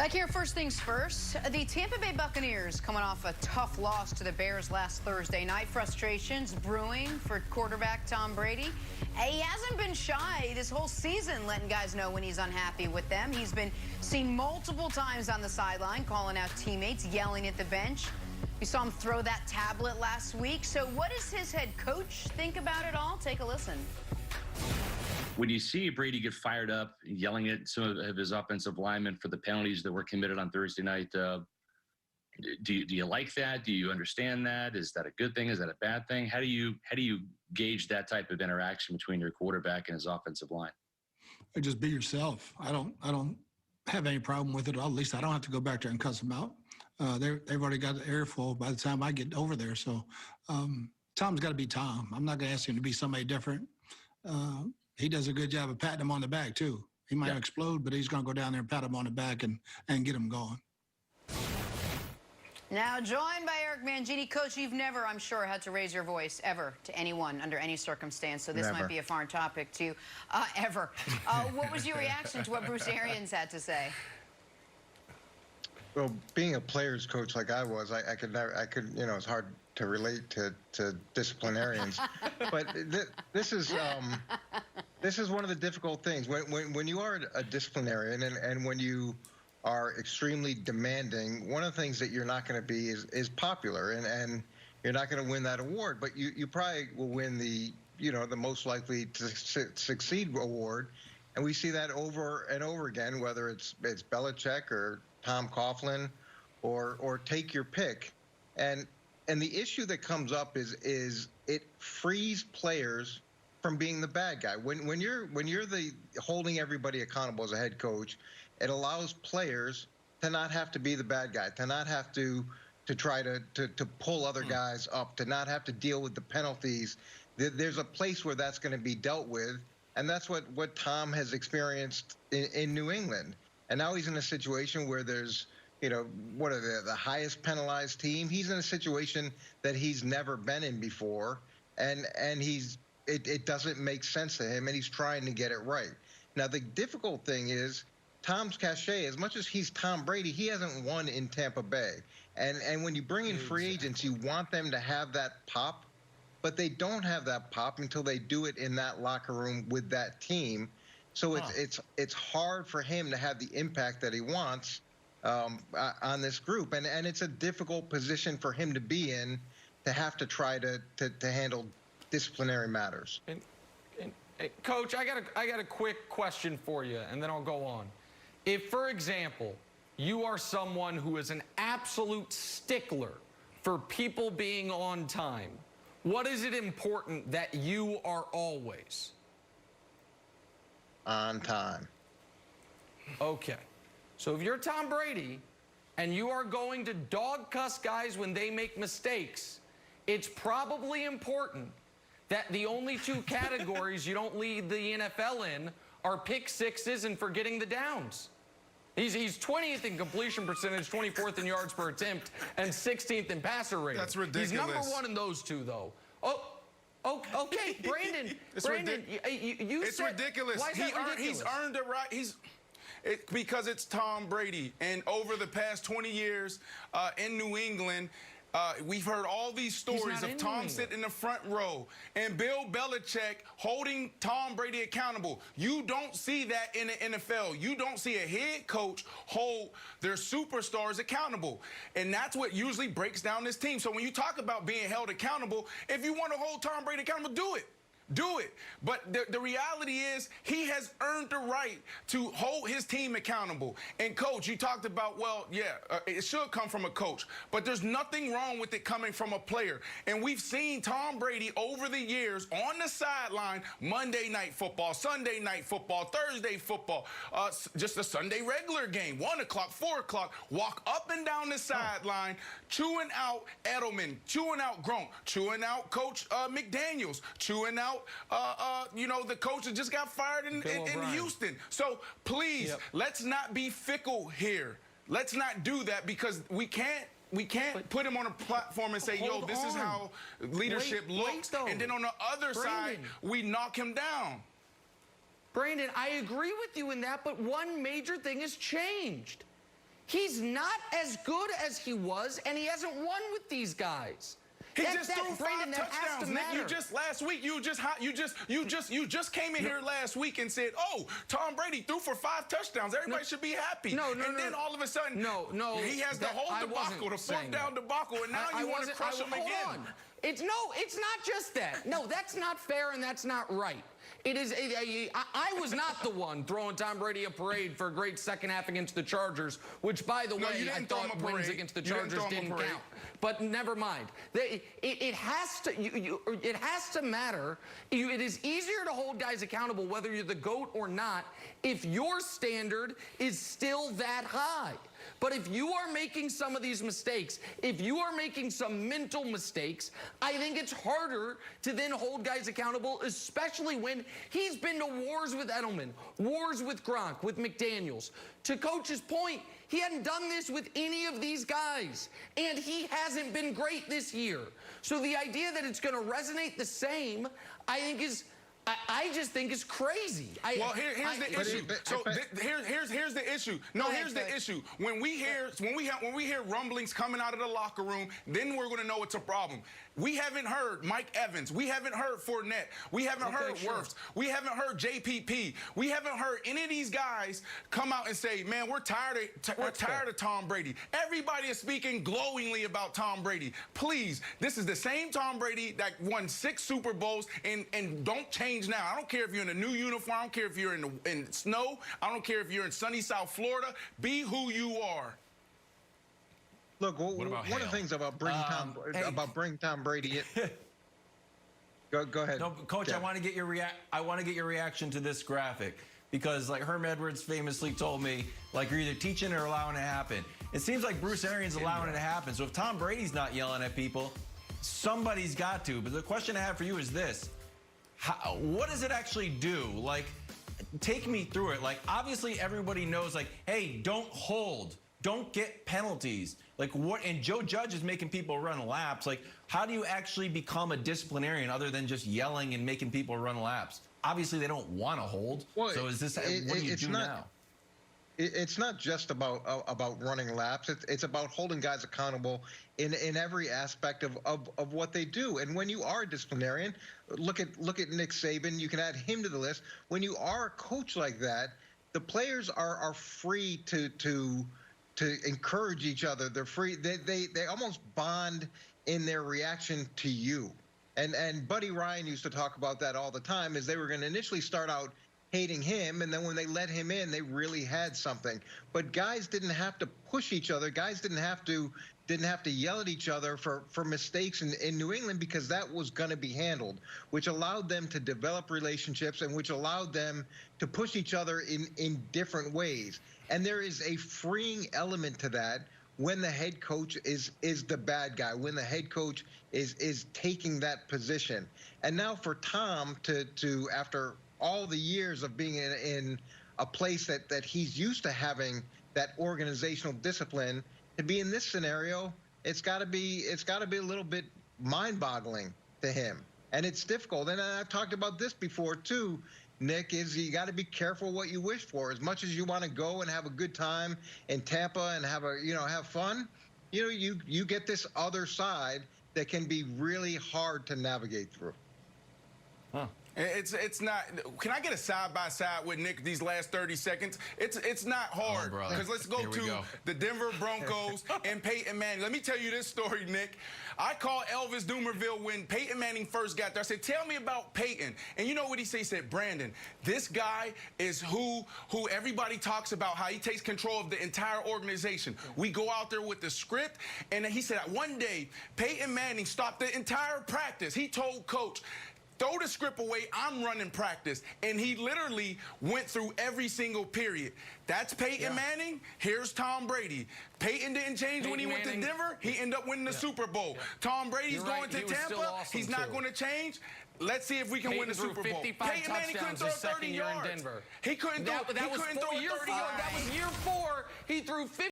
Back here, first things first, the Tampa Bay Buccaneers coming off a tough loss to the Bears last Thursday night. Frustrations brewing for quarterback Tom Brady. He hasn't been shy this whole season letting guys know when he's unhappy with them. He's been seen multiple times on the sideline calling out teammates, yelling at the bench. We saw him throw that tablet last week. So what does his head coach think about it all? Take a listen. When you see Brady get fired up, yelling at some of his offensive linemen for the penalties that were committed on Thursday night, do you like that? Do you understand that? Is that a good thing? Is that a bad thing? How do you gauge that type of interaction between your quarterback and his offensive line? Just be yourself. I don't have any problem with it. At least I don't have to go back there and cuss them out. They've already got the air full by the time I get over there. So Tom's got to be Tom. I'm not going to ask him to be somebody different. He does a good job of patting him on the back, too. He might explode, but he's going to go down there and pat him on the back and get him going. Now, joined by Eric Mangini. Coach, you've never, I'm sure, had to raise your voice ever to anyone under any circumstance, so this might be a foreign topic to you, ever. What was your reaction to what Bruce Arians had to say? Well, being a player's coach like I was, I could, you know, it's hard to relate to disciplinarians, but this is one of the difficult things when you are a disciplinarian and when you are extremely demanding. One of the things that you're not going to be is popular, and you're not going to win that award, but you probably will win the most likely to succeed award, and we see that over and over again, whether it's Belichick or Tom Coughlin or take your pick. And the issue that comes up is it frees players from being the bad guy. When you're the holding everybody accountable as a head coach, it allows players to not have to be the bad guy, to not have to try to pull other guys up, to not have to deal with the penalties. There's a place where that's going to be dealt with, and that's what Tom has experienced in New England. And now he's in a situation where there's, what are the highest penalized team? He's in a situation that he's never been in before, and it doesn't make sense to him, and he's trying to get it right. Now, the difficult thing is Tom's cachet, as much as he's Tom Brady, he hasn't won in Tampa Bay. And when you bring in free agents, you want them to have that pop, but they don't have that pop until they do it in that locker room with that team. So it's hard for him to have the impact that he wants on this group, and it's a difficult position for him to be in, to have to try to handle disciplinary matters. And Coach, I got a quick question for you, and then I'll go on. If, for example, you are someone who is an absolute stickler for people being on time, what is it important that you are always? On time. Okay. So if you're Tom Brady and you are going to dog cuss guys when they make mistakes, it's probably important that the only two categories you don't lead the NFL in are pick sixes and forgetting the downs. He's 20th in completion percentage, 24th in yards per attempt, and 16th in passer rating. That's ridiculous. He's number one in those two, though. Oh, okay, Brandon. It's ridiculous. Why is that ridiculous? He's earned it right. Because it's Tom Brady. And over the past 20 years in New England, we've heard all these stories of Tom sitting in the front row and Bill Belichick holding Tom Brady accountable. You don't see that in the NFL. You don't see a head coach hold their superstars accountable. And that's what usually breaks down this team. So when you talk about being held accountable, if you want to hold Tom Brady accountable, do it. Do it. But the reality is he has earned the right to hold his team accountable. And, Coach, you talked about, well, yeah, it should come from a coach. But there's nothing wrong with it coming from a player. And we've seen Tom Brady over the years on the sideline, Monday Night Football, Sunday Night Football, Thursday football, just a Sunday regular game, 1 o'clock, 4 o'clock, walk up and down the sideline, chewing out Edelman, chewing out Gronk, chewing out Coach McDaniels, chewing out the coach that just got fired in Houston. So please, let's not be fickle here. Let's not do that, because we can't put him on a platform and say, yo, this is how leadership looks. And then on the other side, we knock him down. Brandon, I agree with you in that, but one major thing has changed. He's not as good as he was, and he hasn't won with these guys. He just threw Brandon, 5 touchdowns. Nick, you just last week, you just came in here last week and said, "Oh, Tom Brady threw for 5 touchdowns. Everybody should be happy." No, then all of a sudden, he has the whole debacle, the 4th down debacle, and now you want to crush him again. Hold on. It's not just that. No, that's not fair and that's not right. It is. I was not the one throwing Tom Brady a parade for a great second half against the Chargers, which, by the way, I thought wins against the Chargers didn't count. But never mind. It has to matter. It is easier to hold guys accountable whether you're the GOAT or not if your standard is still that high. But if you are making some of these mistakes, if you are making some mental mistakes, I think it's harder to then hold guys accountable, especially when he's been to wars with Edelman, wars with Gronk, with McDaniels. To Coach's point, he hadn't done this with any of these guys, and he hasn't been great this year. So the idea that it's going to resonate the same, I think is... I just think it's crazy. Here's the issue. Here's the issue. No, here's the issue. When we hear rumblings coming out of the locker room, then we're going to know it's a problem. We haven't heard Mike Evans. We haven't heard Fournette. We haven't heard Wirfs. We haven't heard JPP. We haven't heard any of these guys come out and say, "Man, we're tired of Tom Brady." Everybody is speaking glowingly about Tom Brady. Please, this is the same Tom Brady that won 6 Super Bowls, and don't change now. I don't care if you're in a new uniform. I don't care if you're in snow. I don't care if you're in sunny South Florida. Be who you are. Look, one of the things about bringing Tom Brady. Go ahead. No, Coach, Jeff. I want to get your reaction to this graphic, because like Herm Edwards famously told me, like, you're either teaching or allowing it to happen. It seems like Bruce Arians allowing it to happen. So if Tom Brady's not yelling at people, somebody's got to. But the question I have for you is this: what does it actually do? Like, take me through it. Like, obviously everybody knows, like, hey, don't hold, don't get penalties. Like, what? And Joe Judge is making people run laps. Like, how do you actually become a disciplinarian other than just yelling and making people run laps? Obviously they don't want to hold. Well, so is this, what do you do now? It's not just about running laps. It's about holding guys accountable in every aspect of what they do. And when you are a disciplinarian, look at Nick Saban. You can add him to the list. When you are a coach like that, the players are free to encourage each other. They're free. They almost bond in their reaction to you. And Buddy Ryan used to talk about that all the time. Is they were going to initially start out hating him, and then when they let him in, they really had something. But guys didn't have to push each other. Guys didn't have to yell at each other for mistakes in New England, because that was going to be handled, which allowed them to develop relationships and which allowed them to push each other in different ways. And there is a freeing element to that when the head coach is the bad guy, when the head coach is taking that position. And now for Tom to after all the years of being in a place that he's used to having that organizational discipline, to be in this scenario, it's got to be a little bit mind-boggling to him, and it's difficult. And I've talked about this before too, Nick. Is you got to be careful what you wish for. As much as you want to go and have a good time in Tampa and have fun, you get this other side that can be really hard to navigate through. Huh. It's not. Can I get a side by side with Nick these last 30 seconds? It's not hard, because let's go to the Denver Broncos and Peyton Manning. Let me tell you this story, Nick. I called Elvis Dumerville when Peyton Manning first got there. I said, "Tell me about Peyton." And you know what he said? He said, "Brandon, this guy is who everybody talks about, how he takes control of the entire organization. We go out there with the script." And he said, one day, Peyton Manning stopped the entire practice. He told Coach, "Throw the script away, I'm running practice." And he literally went through every single period. That's Peyton Manning. Here's Tom Brady. Peyton didn't change when he went to Denver. He ended up winning the Super Bowl. Tom Brady's going to Tampa. He's not going to change. Let's see if we can win the Super Bowl. Peyton Manning couldn't throw 30 yards. He couldn't throw 30 yards. That was year 4. He threw 50.